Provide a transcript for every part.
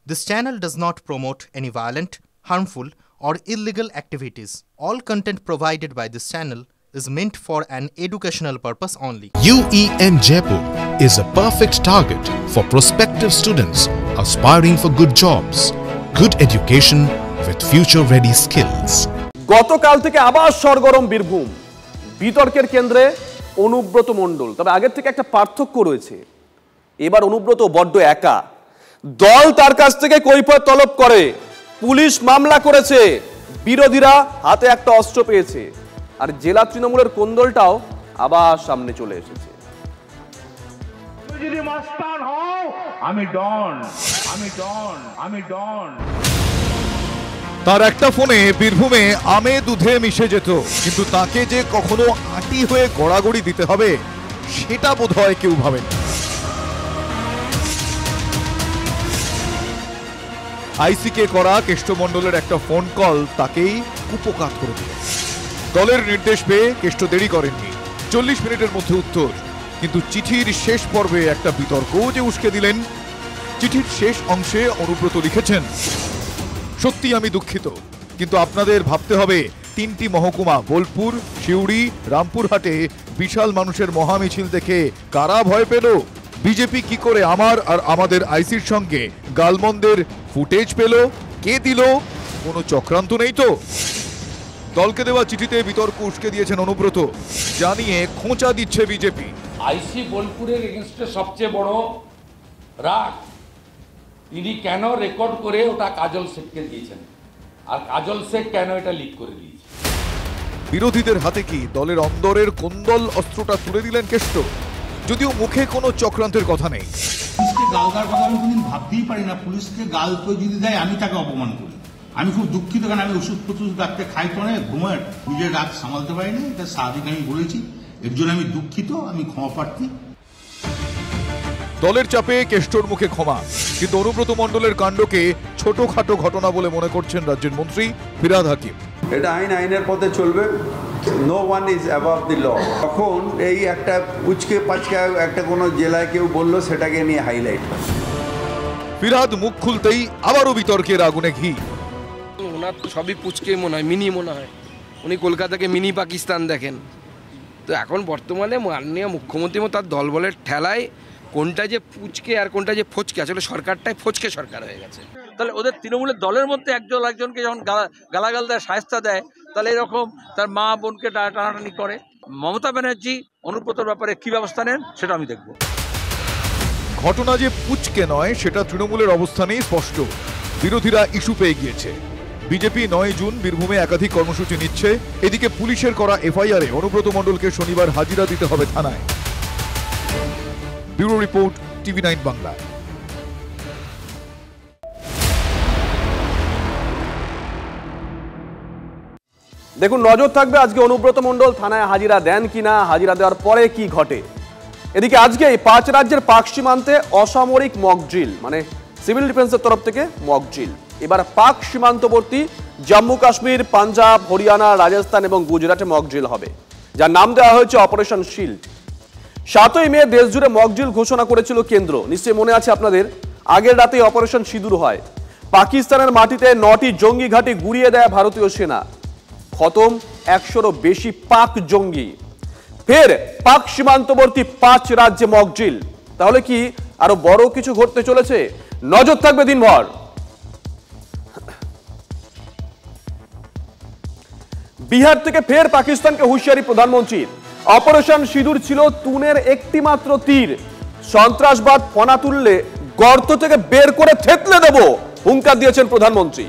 This channel does not promote any violent, harmful, or illegal activities. All content provided by this channel is meant for an educational purpose only. UEN Jaipur is a perfect target for prospective students aspiring for good jobs, good education with future-ready skills. গতকাল থেকে আবার সরগরম বীরভূম, বিতর্কের কেন্দ্রে অনুব্রত মণ্ডল। তবে আগের থেকে একটা পার্থক্য রয়েছে, এবার অনুব্রত বড্ড একা। দল তার কাছ থেকে কৈফিয়ত তলব করে, পুলিশ মামলা করেছে, বিরোধীরা হাতে একটা অস্ত্র পেয়েছে, আর জেলা তৃণমূলের কোন্দলটাও আবার সামনে চলে এসেছে। যদি মাস্তান হও, আমি ডন। তার একটা ফোনে বীরভূমে আমে দুধে মিশে যেত, কিন্তু তাকে যে কখনো আটি হয়ে গড়াগড়ি দিতে হবে সেটা বোধহয় কেউ ভাবেন। আইসিকে করা কেষ্টমণ্ডলের একটা ফোন কল তাকেই কুপকাত করে দিল। দলের নির্দেশ পেয়ে কেষ্ট দেরি করেননি, 40 মিনিটের মধ্যে উত্তর। কিন্তু চিঠির শেষ পর্বে একটা বিতর্কও যে উস্কে দিলেন। চিঠির শেষ অংশে অনুব্রত লিখেছেন, সত্যি আমি দুঃখিত, কিন্তু আপনাদের ভাবতে হবে 3টি মহকুমা বোলপুর, সিউড়ি, রামপুরহাটে বিশাল মানুষের মহামিছিল দেখে কারা ভয় পেল? বিজেপি কি করে আমার আর আমাদের আইসির সঙ্গে গালমন্দের ফুটেজ পেল? কে দিল? কোনো চক্রান্ত নেই তো? দলকে দেওয়া চিঠিতে বিতর্ক উস্কে দিয়েছেন অনুব্রত, জানিয়ে খোঁচা দিচ্ছে বিজেপি। আইসি বোলপুরের এগেইনস্টে সবচেয়ে বড় রাগ, তিনি কেন রেকর্ড করে ওটা কাজল শেখকে দিয়েছেন, আর কাজল শেখ কেন এটা লিক করে দিয়েছে? বিরোধীদের হাতে কি দলের অন্দরের কোন্দল অস্ত্রটা তুলে দিলেন কেষ্ট? যদিও মুখে কোনো চক্রান্তের কথা নেই। পুলিশকে গাল দেওয়ার কথা আমি কোনদিন ভাবতেই পারি না। পুলিশকে গাল তো যদি দেয় আমি তাকে অপমান করি। আমি খুব দুঃখিত, কারণ আমি ওষুধ ডাকতে খাই তো অনেক, ঘুমের নিজের রাত সামালতে পারিনি, এটা স্বাভাবিক, আমি বলেছি। এর জন্য আমি দুঃখিত, আমি ক্ষমা প্রার্থী। দলের চাপে কেষ্টর মুখে ক্ষমা, কিন্তু অনুব্রত মণ্ডলের কাণ্ডকে ছোটখাটো ঘটনা বলে মনে করছেন রাজ্যের মন্ত্রী ফিরহাদ হাকিম। এটা আইনের পথে চলবে, নো ওয়ান ইজ অ্যাবভ দি ল। তখন এই একটা উচকে পাচকে একটা কোনো জেলায় কেউ বললো, সেটাকে নিয়ে হাইলাইট। ফিরহাদ মুখ খুলতেই আবারও বিতর্কের আগুনে ঘি। ওনার সবই পুচকে মনে হয়, মিনি মনে হয়। উনি কলকাতাকে মিনি পাকিস্তান দেখেন। তো এখন বর্তমানে মাননীয় মুখ্যমন্ত্রী তার দলবলের ঠেলায় কোনটা যে পুচকে আর কোনটা যে ফচকে, আসলে সরকারটাই ফচকে সরকার হয়ে গেছে। তাহলে ওদের তৃণমূলের দলের মধ্যে একজনকে যখন গালাগাল দেয়, শায়েস্তা দেয়, তাহলে এরকম তার মা বোনকে টানাটানি করে। মমতা ব্যানার্জি অনুব্রতর ব্যাপারে কি ব্যবস্থা নেন সেটা আমি দেখব। ঘটনা যে পুচকে নয় সেটা তৃণমূলের অবস্থানেই স্পষ্ট। বিরোধীরা ইস্যু পেয়ে গিয়েছে। বিজেপি 9 জুন বীরভূমে একাধিক কর্মসূচি নিচ্ছে। এদিকে পুলিশের করা এফআইআরে অনুব্রত মণ্ডলকে শনিবার হাজিরা দিতে হবে থানায়। Bureau report, TV9 Bangla. দেখুন, নজর থাকবে আজকে অনুব্রত মণ্ডল থানায় হাজিরা দেন কিনা, হাজিরা দেওয়ার পরে কি ঘটে। এদিকে আজকে 5 রাজ্যের পাক সীমান্তে অসামরিক মক ড্রিল, মানে সিভিল ডিফেন্সের তরফ থেকে মক ড্রিল। এবার পাক সীমান্তবর্তী জম্মু কাশ্মীর, পাঞ্জাব, হরিয়ানা, রাজস্থান এবং গুজরাটে মক ড্রিল হবে, যার নাম দেওয়া হয়েছে অপারেশন শিল্ড। 7ই মে দেশ জুড়ে মক ড্রিল ঘোষণা করেছিল কেন্দ্র। নিশ্চয়ই মনে আছে আপনাদের, আগের রাতে অপারেশন সিঁদুর হয়। পাকিস্তানের মাটিতে 9টি জঙ্গি ঘাঁটি গুড়িয়ে দেয় ভারতীয় সেনা। খতম 100-রও বেশি পাক জঙ্গি। ফের পাক সীমান্তবর্তী 5 রাজ্যে মক ড্রিল। তাহলে কি আরো বড় কিছু ঘটতে চলেছে? নজর থাকবে দিনভর। বিহার থেকে ফের পাকিস্তানকে হুঁশিয়ারি প্রধানমন্ত্রীর। অপারেশন সিঁদুর ছিল তুনের একটি মাত্র তীর। সন্ত্রাসবাদ ফনা তুললে গর্ত থেকে বের করে থেতলে দেব, হুঙ্কার দিয়েছেন প্রধানমন্ত্রী।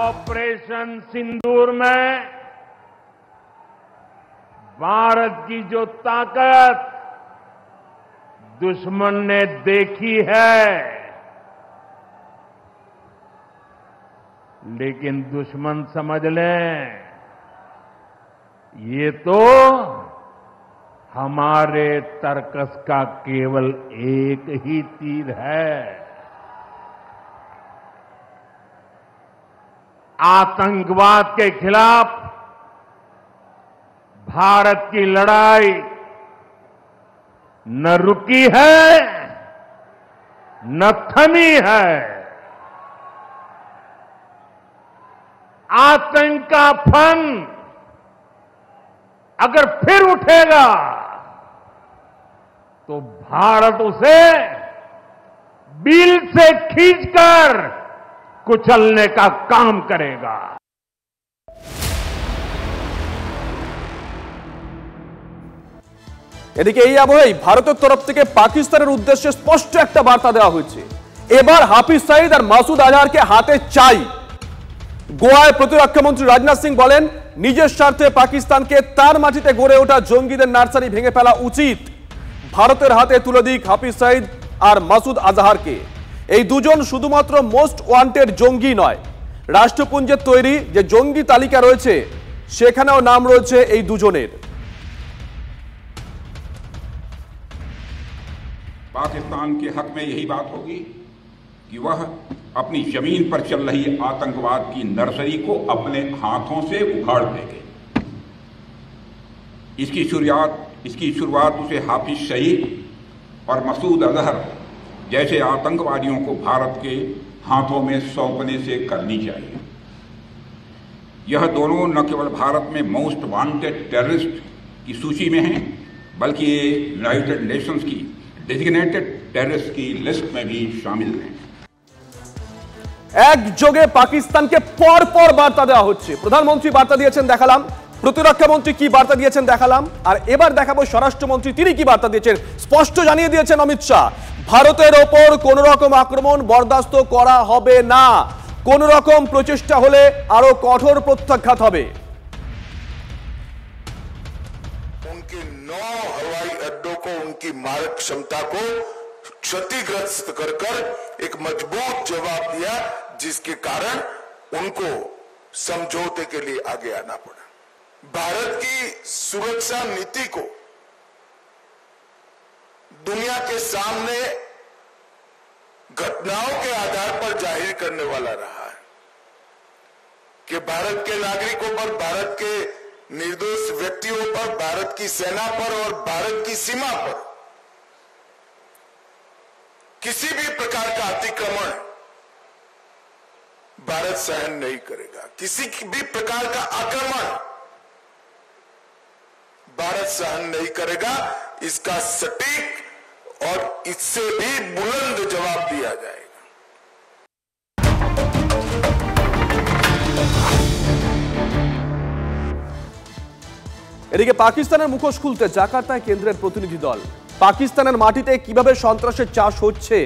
ऑपरेशन सिंदूर में भारत की जो ताकत दुश्मन ने देखी है, लेकिन दुश्मन समझ लें ये तो हमारे तर्कस का केवल एक ही तीर है। आतंकवाद के खिलाफ भारत की लड़ाई न रुकी है नथनी है। आतंक का फन अगर फिर उठेगा तो भारत उसे बिल से खींचकर कुचलने का काम करेगा। এদিকে এই আবহেই ভারতের তরফ থেকে পাকিস্তানের উদ্দেশ্যে স্পষ্ট একটা বার্তা দেওয়া হয়েছে। এবার হাফিজ সাইদ আর মাসুদ আজহারকে হাতে চাই। গোয়ায় প্রতিরক্ষামন্ত্রী রাজনাথ সিং বলেন, নিজের স্বার্থে পাকিস্তানকে তার মাটিতে গড়ে ওঠা জঙ্গিদের নার্সারি ভেঙে ফেলা উচিত। ভারতের হাতে তুলে দিক হাফিজ সাইদ আর মাসুদ আজহারকে। এই দুজন শুধুমাত্র মোস্ট ওয়ান্টেড জঙ্গি নয়, রাষ্ট্রপুঞ্জের তৈরি যে জঙ্গি তালিকা রয়েছে সেখানেও নাম রয়েছে এই দুজনের। पाकिस्तान के हक में यही बात होगी कि वह अपनी जमीन पर चल रही आतंकवाद की नर्सरी को अपने हाथों से उखाड़ देंगे। इसकी शुरुआत उसे हाफिज सईद और मसूद अजहर जैसे आतंकवादियों को भारत के हाथों में सौंपने से करनी चाहिए। यह दोनों न केवल भारत में मोस्ट वांटेड टेररिस्ट की सूची में हैं, बल्कि ये यूनाइटेड नेशंस की डेजिग्नेटेड टेररिस्ट की लिस्ट में भी शामिल हैं। একযোগে পাকিস্তানকে পরপর বার্তা দেওয়া হচ্ছে। প্রধানমন্ত্রী বার্তা দিয়েছেন দেখালাম, প্রতিরক্ষামন্ত্রী কি বার্তা দিয়েছেন দেখালাম, আর এবার দেখাবো স্বরাষ্ট্রমন্ত্রী তিনি কি বার্তা দিয়েছেন। স্পষ্ট জানিয়ে দিয়েছেন অমিত শাহ, ভারতের ওপর কোন রকম আক্রমণ বরদাস্ত করা হবে না, কোন রকম প্রচেষ্টা হলে আরো কঠোর প্রত্যাঘাত হবে। उनके 9 हवाई अड्डों को, उनकी मारक क्षमता को क्षतिग्रस्त कर एक मजबूत जवाब दिया, जिसके कारण उनको समझौते के लिए आगे आना पड़ा। भारत की सुरक्षा नीति को दुनिया के सामने घटनाओं के आधार पर जाहिर करने वाला रहा है कि भारत के नागरिकों पर, भारत के निर्दोष व्यक्तियों पर, भारत की सेना पर और भारत की सीमा पर किसी भी प्रकार का अतिक्रमण भारत सहन नहीं करेगा। किसी भी प्रकार का आक्रमण भारत सहन नहीं करेगा। इसका सटीक और इससे भी बुलंद जवाब दिया जाएगा। এদিকে পাকিস্তানের মুখোশ খুলতে জাকার্তায় কেন্দ্রের প্রতিনিধি দল। পাকিস্তানের মাটিতে কিভাবে সন্ত্রাসের চাষ হচ্ছে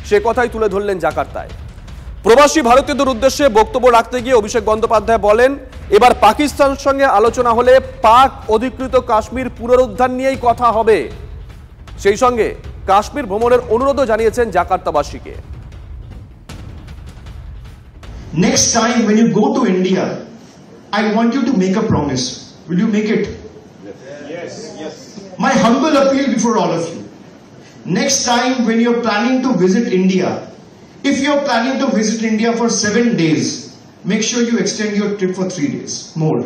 সে কথাই তুলে ধরলেন জাকার্তায়। প্রবাসী ভারতীয়দের উদ্দেশ্যে বক্তব্য রাখতে গিয়ে অভিষেক বন্দ্যোপাধ্যায় বলেন, এবার পাকিস্তানের সঙ্গে আলোচনা হলে পাক অধিকৃত কাশ্মীর পুনরুদ্ধার নিয়েই কথা হবে। সেই সঙ্গে কাশ্মীর ভ্রমণের অনুরোধও জানিয়েছেন জাকার্তাবাসীকে। Next time when you go to India, I want you to make a promise. Will you make it? Yes, yes. My humble appeal before all of you. Next time when you're planning to visit India, if you're planning to visit India for 7 days, make sure you extend your trip for 3 days more.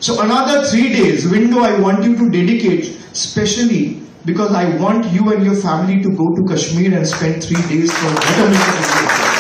So another 3 days window I want you to dedicate, specially because I want you and your family to go to Kashmir and spend 3 days for betterment of India.